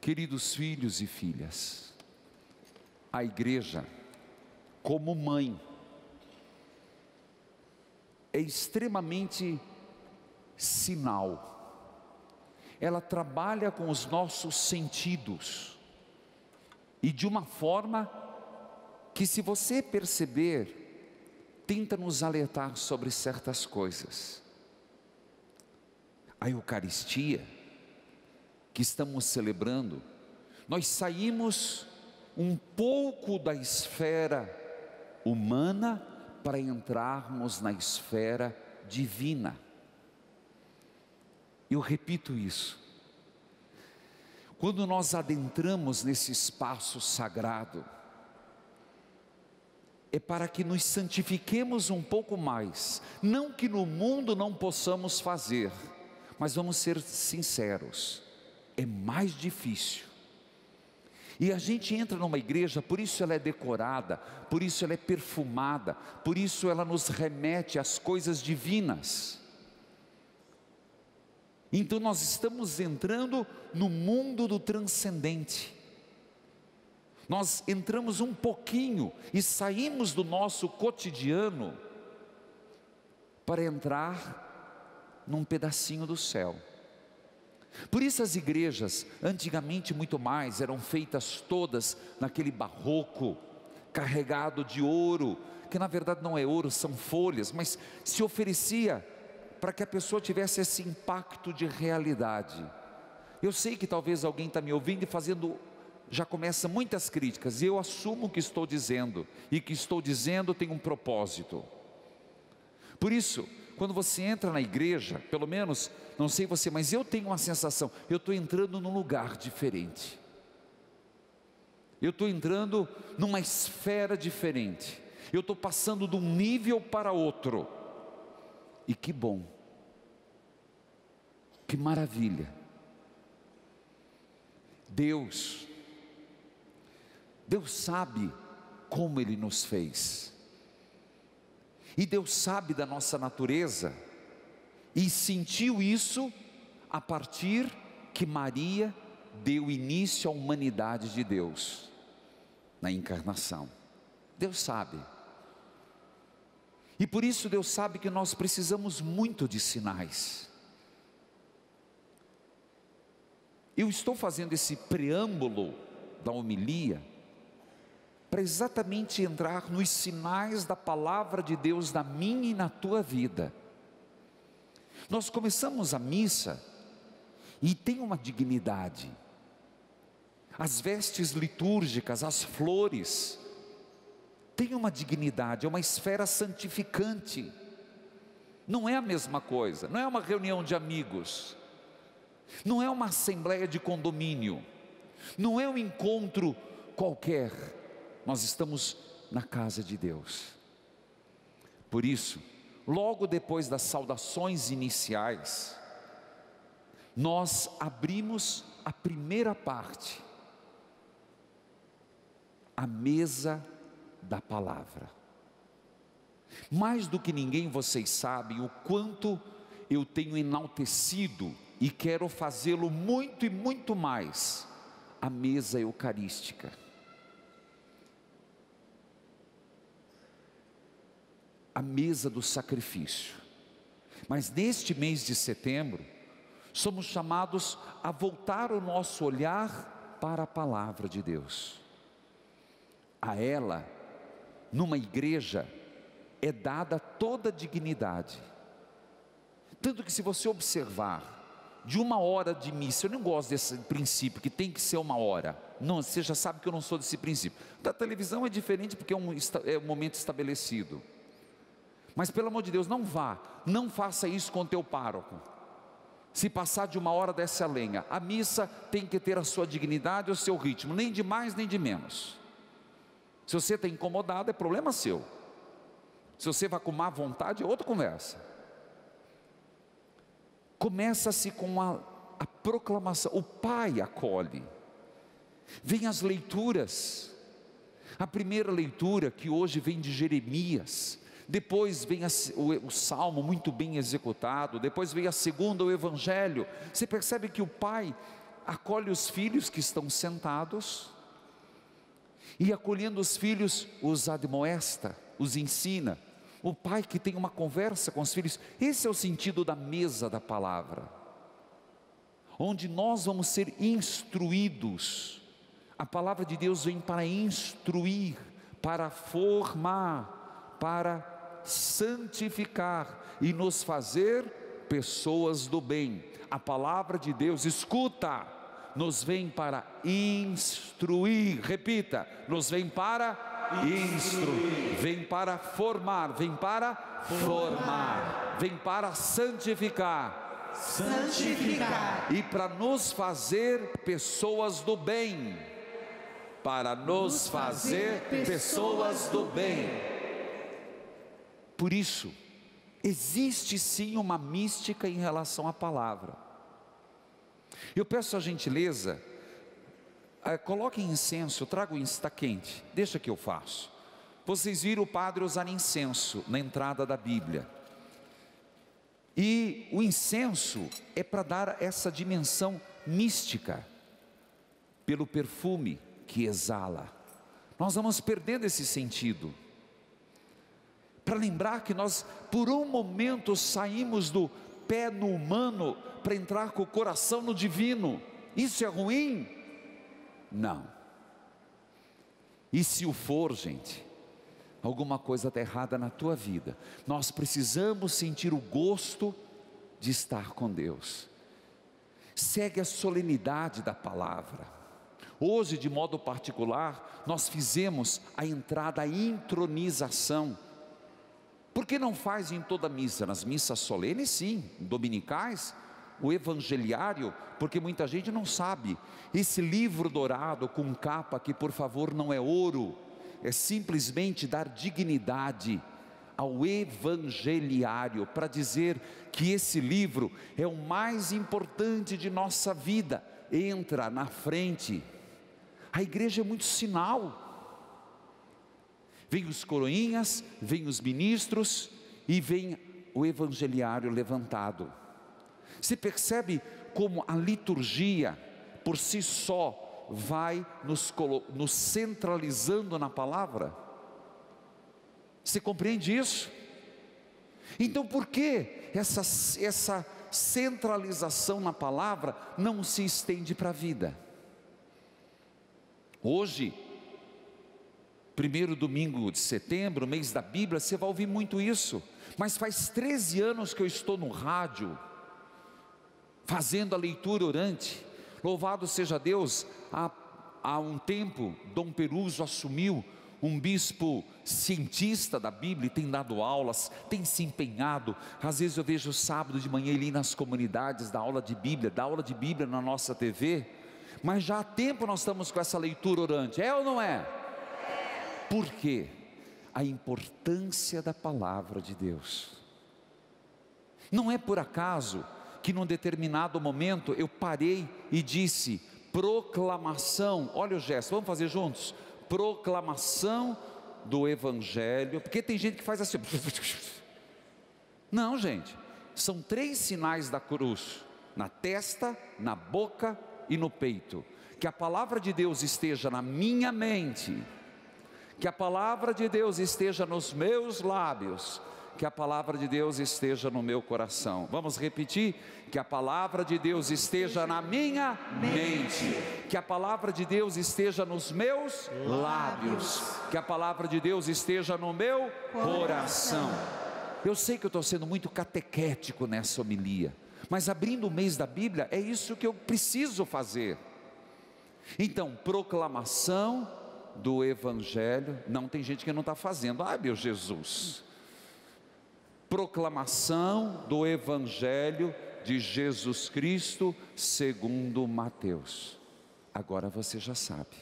Queridos filhos e filhas, a igreja, como mãe, é extremamente sinal. Ela trabalha com os nossos sentidos, e de uma forma que, se você perceber, tenta nos alertar sobre certas coisas. A Eucaristia que estamos celebrando, nós saímos um pouco da esfera humana para entrarmos na esfera divina. Eu repito isso. Quando nós adentramos nesse espaço sagrado, é para que nos santifiquemos um pouco mais. Não que no mundo não possamos fazer, mas vamos ser sinceros, é mais difícil. E a gente entra numa igreja, por isso ela é decorada, por isso ela é perfumada, por isso ela nos remete às coisas divinas. Então nós estamos entrando no mundo do transcendente. Nós entramos um pouquinho e saímos do nosso cotidiano para entrar num pedacinho do céu. Por isso as igrejas, antigamente muito mais, eram feitas todas naquele barroco, carregado de ouro, que na verdade não é ouro, são folhas, mas se oferecia para que a pessoa tivesse esse impacto de realidade. Eu sei que talvez alguém está me ouvindo e fazendo, já começa muitas críticas, e eu assumo o que estou dizendo, e que estou dizendo tem um propósito. Por isso, quando você entra na igreja, pelo menos, não sei você, mas eu tenho uma sensação, eu estou entrando num lugar diferente, eu estou entrando numa esfera diferente, eu estou passando de um nível para outro, e que bom, que maravilha. Deus sabe como Ele nos fez, e Deus sabe da nossa natureza, e sentiu isso a partir que Maria deu início à humanidade de Deus, na encarnação. Deus sabe, e por isso Deus sabe que nós precisamos muito de sinais. Eu estou fazendo esse preâmbulo da homilia para exatamente entrar nos sinais da palavra de Deus na minha e na tua vida. Nós começamos a missa e tem uma dignidade. As vestes litúrgicas, as flores, tem uma dignidade, é uma esfera santificante. Não é a mesma coisa, não é uma reunião de amigos, não é uma assembleia de condomínio, não é um encontro qualquer. Nós estamos na casa de Deus. Por isso, logo depois das saudações iniciais, nós abrimos a primeira parte, a mesa da palavra. Mais do que ninguém vocês sabem o quanto eu tenho enaltecido e quero fazê-lo muito e muito mais, a mesa eucarística. A mesa do sacrifício. Mas neste mês de setembro, somos chamados a voltar o nosso olhar para a palavra de Deus. A ela, numa igreja, é dada toda a dignidade. Tanto que, se você observar, de uma hora de missa, eu não gosto desse princípio que tem que ser uma hora. Não, você já sabe que eu não sou desse princípio. Da televisão é diferente, porque é um momento estabelecido. Mas pelo amor de Deus, não faça isso com o teu pároco. Se passar de uma hora, desce a lenha. A missa tem que ter a sua dignidade, o seu ritmo, nem de mais nem de menos. Se você está incomodado, é problema seu. Se você vai com má vontade, é outra conversa. Começa-se com a proclamação, o Pai acolhe. Vem as leituras. A primeira leitura, que hoje vem de Jeremias, depois vem o Salmo muito bem executado, depois vem a segunda, o Evangelho. Você percebe que o Pai acolhe os filhos que estão sentados, e acolhendo os filhos, os admoesta, os ensina. O pai que tem uma conversa com os filhos. Esse é o sentido da mesa da palavra, onde nós vamos ser instruídos. A palavra de Deus vem para instruir, para formar, para santificar e nos fazer pessoas do bem. A palavra de Deus, escuta, nos vem para instruir. Repita: nos vem para instruir, vem para formar, vem para formar, vem para santificar, e para nos fazer pessoas do bem, para nos fazer pessoas do bem. Por isso, existe sim uma mística em relação à palavra. Eu peço a gentileza, coloquem incenso, trago incenso, está quente, deixa que eu faço. Vocês viram o padre usar incenso na entrada da Bíblia, e o incenso é para dar essa dimensão mística, pelo perfume que exala. Nós vamos perdendo esse sentido, para lembrar que nós por um momento saímos do pé no humano para entrar com o coração no divino. Isso é ruim? Não. E se o for, gente, alguma coisa está errada na tua vida. Nós precisamos sentir o gosto de estar com Deus. Segue a solenidade da palavra. Hoje, de modo particular, nós fizemos a entrada, a intronização. Por que não faz em toda missa? Nas missas solenes sim, dominicais, o evangeliário, porque muita gente não sabe, esse livro dourado com capa, que por favor não é ouro, é simplesmente dar dignidade ao evangeliário, para dizer que esse livro é o mais importante de nossa vida. Entra na frente, a igreja é muito sinal. Vem os coroinhas, vem os ministros e vem o evangeliário levantado. Você percebe como a liturgia por si só vai nos centralizando na palavra? Você compreende isso? Então por que essa centralização na palavra não se estende para a vida? Hoje, primeiro domingo de setembro, mês da Bíblia, você vai ouvir muito isso. Mas faz 13 anos que eu estou no rádio, fazendo a leitura orante. Louvado seja Deus, há um tempo, Dom Peruso assumiu, um bispo cientista da Bíblia, e tem dado aulas, tem se empenhado. Às vezes eu vejo sábado de manhã ele ir nas comunidades, dar aula de Bíblia na nossa TV. Mas já há tempo nós estamos com essa leitura orante, é ou não é? Por quê? A importância da palavra de Deus. Não é por acaso que num determinado momento eu parei e disse: proclamação, olha o gesto, vamos fazer juntos, proclamação do Evangelho, porque tem gente que faz assim, não gente, são 3 sinais da cruz, na testa, na boca e no peito. Que a palavra de Deus esteja na minha mente, que a palavra de Deus esteja nos meus lábios, que a palavra de Deus esteja no meu coração. Vamos repetir? Que a palavra de Deus esteja na minha mente, que a palavra de Deus esteja nos meus lábios, que a palavra de Deus esteja no meu coração. Eu sei que eu estou sendo muito catequético nessa homilia, mas abrindo o mês da Bíblia, é isso que eu preciso fazer. Então, proclamação do Evangelho. Não, tem gente que não está fazendo. Ai meu Jesus. Proclamação do Evangelho de Jesus Cristo segundo Mateus. Agora você já sabe.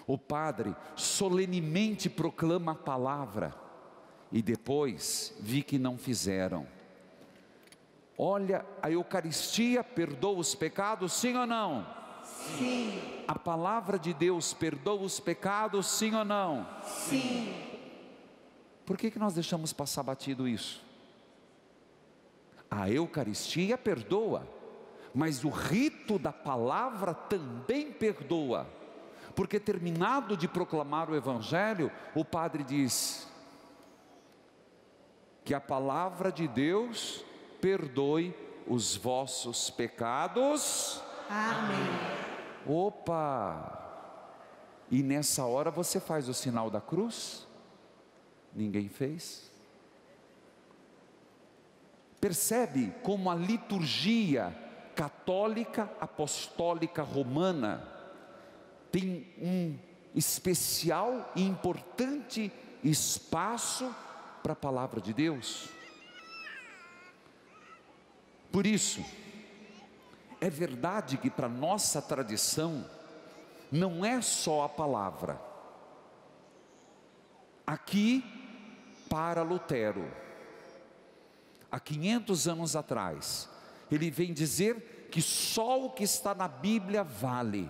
O padre solenemente proclama a palavra, e depois vi que não fizeram. Olha, a Eucaristia perdoa os pecados, sim ou não? Sim. A palavra de Deus perdoa os pecados, sim ou não? Sim. Por que nós deixamos passar batido isso? A Eucaristia perdoa, mas o rito da palavra também perdoa, porque terminado de proclamar o Evangelho, o padre diz: que a palavra de Deus perdoe os vossos pecados. Amém. Opa! E nessa hora você faz o sinal da cruz? Ninguém fez? Percebe como a liturgia católica, apostólica, romana tem um especial e importante espaço para a palavra de Deus? Por isso, é verdade que para nossa tradição, não é só a palavra. Aqui, para Lutero, há 500 anos atrás, ele vem dizer que só o que está na Bíblia vale.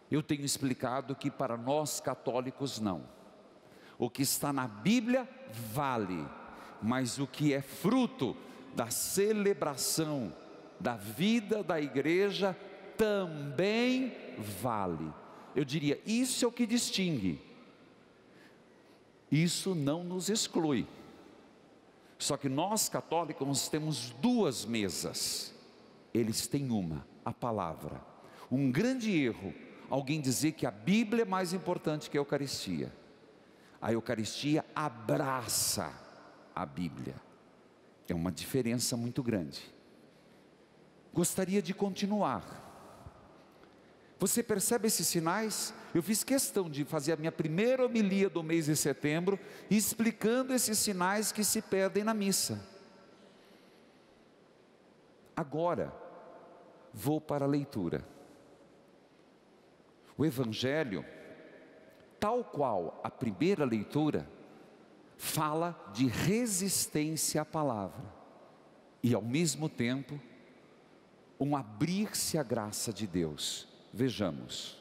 Eu tenho explicado que para nós católicos não. O que está na Bíblia vale, mas o que é fruto da celebração da vida da igreja também vale. Eu diria, isso é o que distingue. Isso não nos exclui. Só que nós católicos temos duas mesas, eles têm uma, a palavra. Um grande erro, alguém dizer que a Bíblia é mais importante que a Eucaristia. A Eucaristia abraça a Bíblia. É uma diferença muito grande. Gostaria de continuar. Você percebe esses sinais? Eu fiz questão de fazer a minha primeira homilia do mês de setembro, explicando esses sinais que se perdem na missa. Agora, vou para a leitura. O Evangelho, tal qual a primeira leitura, fala de resistência à palavra, e ao mesmo tempo, um abrir-se à graça de Deus. Vejamos,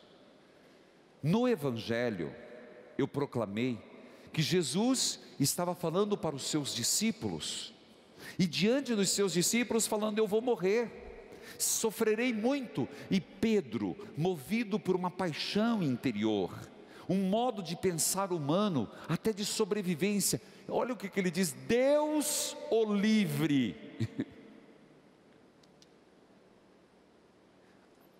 no Evangelho, eu proclamei que Jesus estava falando para os seus discípulos, e diante dos seus discípulos falando: eu vou morrer, sofrerei muito. E Pedro, movido por uma paixão interior, um modo de pensar humano, até de sobrevivência, olha o que ele diz: Deus o livre.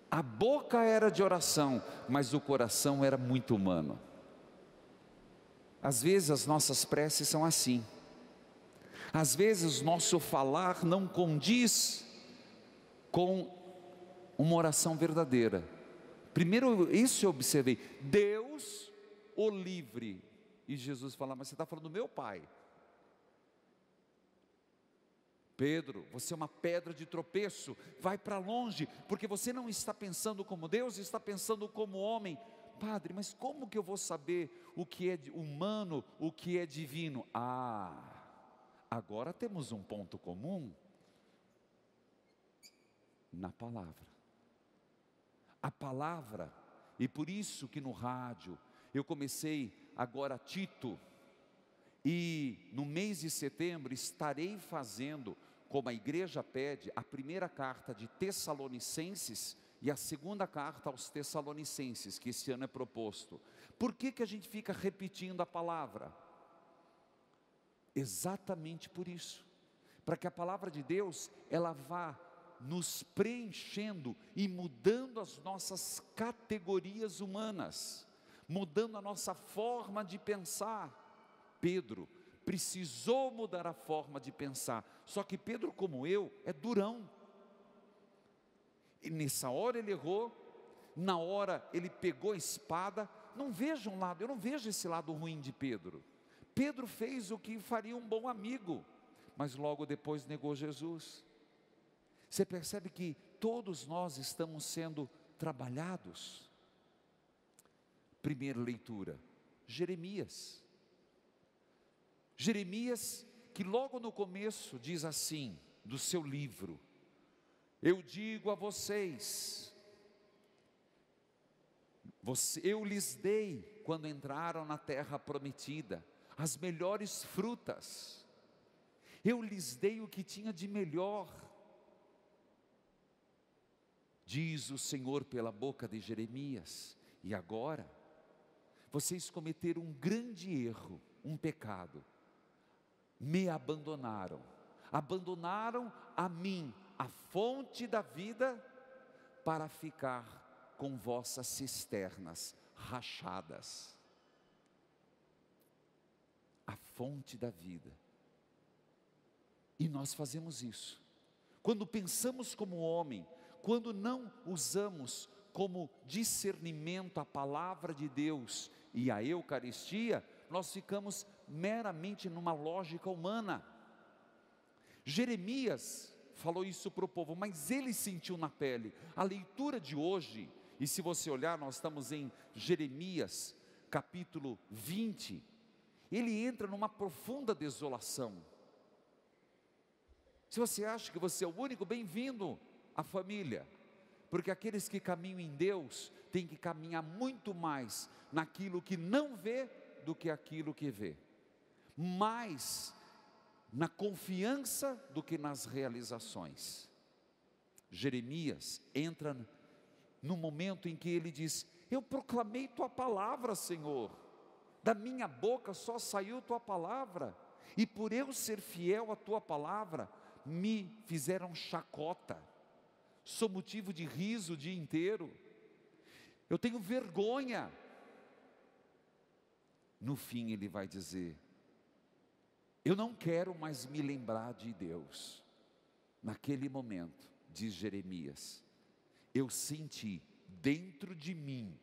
A boca era de oração, mas o coração era muito humano. Às vezes as nossas preces são assim. Às vezes o nosso falar não condiz com uma oração verdadeira. Primeiro, isso eu observei: Deus o livre. E Jesus fala: mas você está falando do meu Pai. Pedro, você é uma pedra de tropeço, vai para longe, porque você não está pensando como Deus, está pensando como homem. Padre, mas como que eu vou saber o que é humano, o que é divino? Agora temos um ponto comum na palavra. A palavra, e por isso que no rádio, eu comecei agora Tito, e no mês de setembro estarei fazendo, como a igreja pede, a primeira carta de Tessalonicenses e a segunda carta aos Tessalonicenses, que esse ano é proposto. Por que a gente fica repetindo a palavra? Exatamente por isso, para que a palavra de Deus, ela vá nos preenchendo e mudando as nossas categorias humanas, mudando a nossa forma de pensar. Pedro precisou mudar a forma de pensar, só que Pedro, como eu, é durão, e nessa hora ele errou, na hora ele pegou a espada. Não veja um lado, eu não vejo esse lado ruim de Pedro. Pedro fez o que faria um bom amigo, mas logo depois negou Jesus. Você percebe que todos nós estamos sendo trabalhados. Primeira leitura, Jeremias, que logo no começo diz assim, do seu livro: eu digo a vocês, eu lhes dei, quando entraram na terra prometida, as melhores frutas, eu lhes dei o que tinha de melhor. Diz o Senhor pela boca de Jeremias: e agora, vocês cometeram um grande erro, um pecado, me abandonaram a mim, a fonte da vida, para ficar com vossas cisternas rachadas. A fonte da vida. E nós fazemos isso, quando pensamos como homem, quando não usamos como discernimento a palavra de Deus e a Eucaristia, nós ficamos meramente numa lógica humana. Jeremias falou isso para o povo, mas ele sentiu na pele. A leitura de hoje, e se você olhar, nós estamos em Jeremias capítulo 20, ele entra numa profunda desolação. Se você acha que você é o único, bem-vindo à família, porque aqueles que caminham em Deus têm que caminhar muito mais naquilo que não vê do que aquilo que vê, mais na confiança do que nas realizações. Jeremias entra no momento em que ele diz: eu proclamei tua palavra, Senhor, da minha boca só saiu tua palavra, e por eu ser fiel à tua palavra, me fizeram chacota, sou motivo de riso o dia inteiro, eu tenho vergonha. No fim ele vai dizer: eu não quero mais me lembrar de Deus. Naquele momento, diz Jeremias, eu senti dentro de mim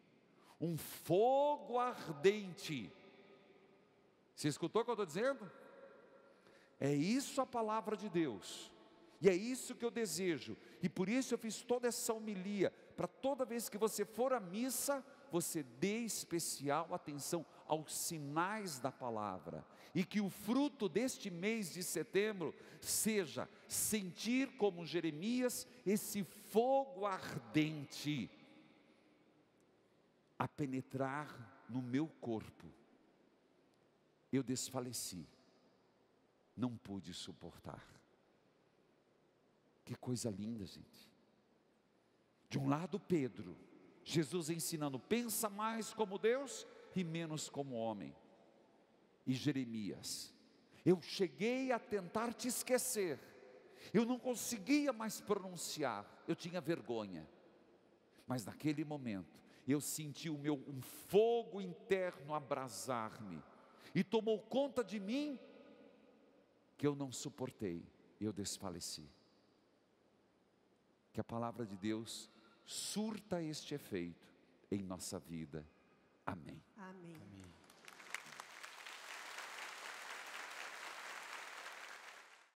um fogo ardente. Você escutou o que eu estou dizendo? É isso a palavra de Deus, e é isso que eu desejo, e por isso eu fiz toda essa homilia, para toda vez que você for à missa, você dê especial atenção aos sinais da palavra, e que o fruto deste mês de setembro seja sentir como Jeremias, esse fogo ardente, a penetrar no meu corpo. Eu desfaleci, não pude suportar. Que coisa linda, gente. De um lado Pedro, Jesus ensinando, pensa mais como Deus e menos como homem. E Jeremias, eu cheguei a tentar te esquecer, eu não conseguia mais pronunciar, eu tinha vergonha, mas naquele momento, eu senti um fogo interno abrasar-me, e tomou conta de mim, que eu não suportei, eu desfaleci. Que a palavra de Deus surta este efeito em nossa vida. Amém. Amém. Amém.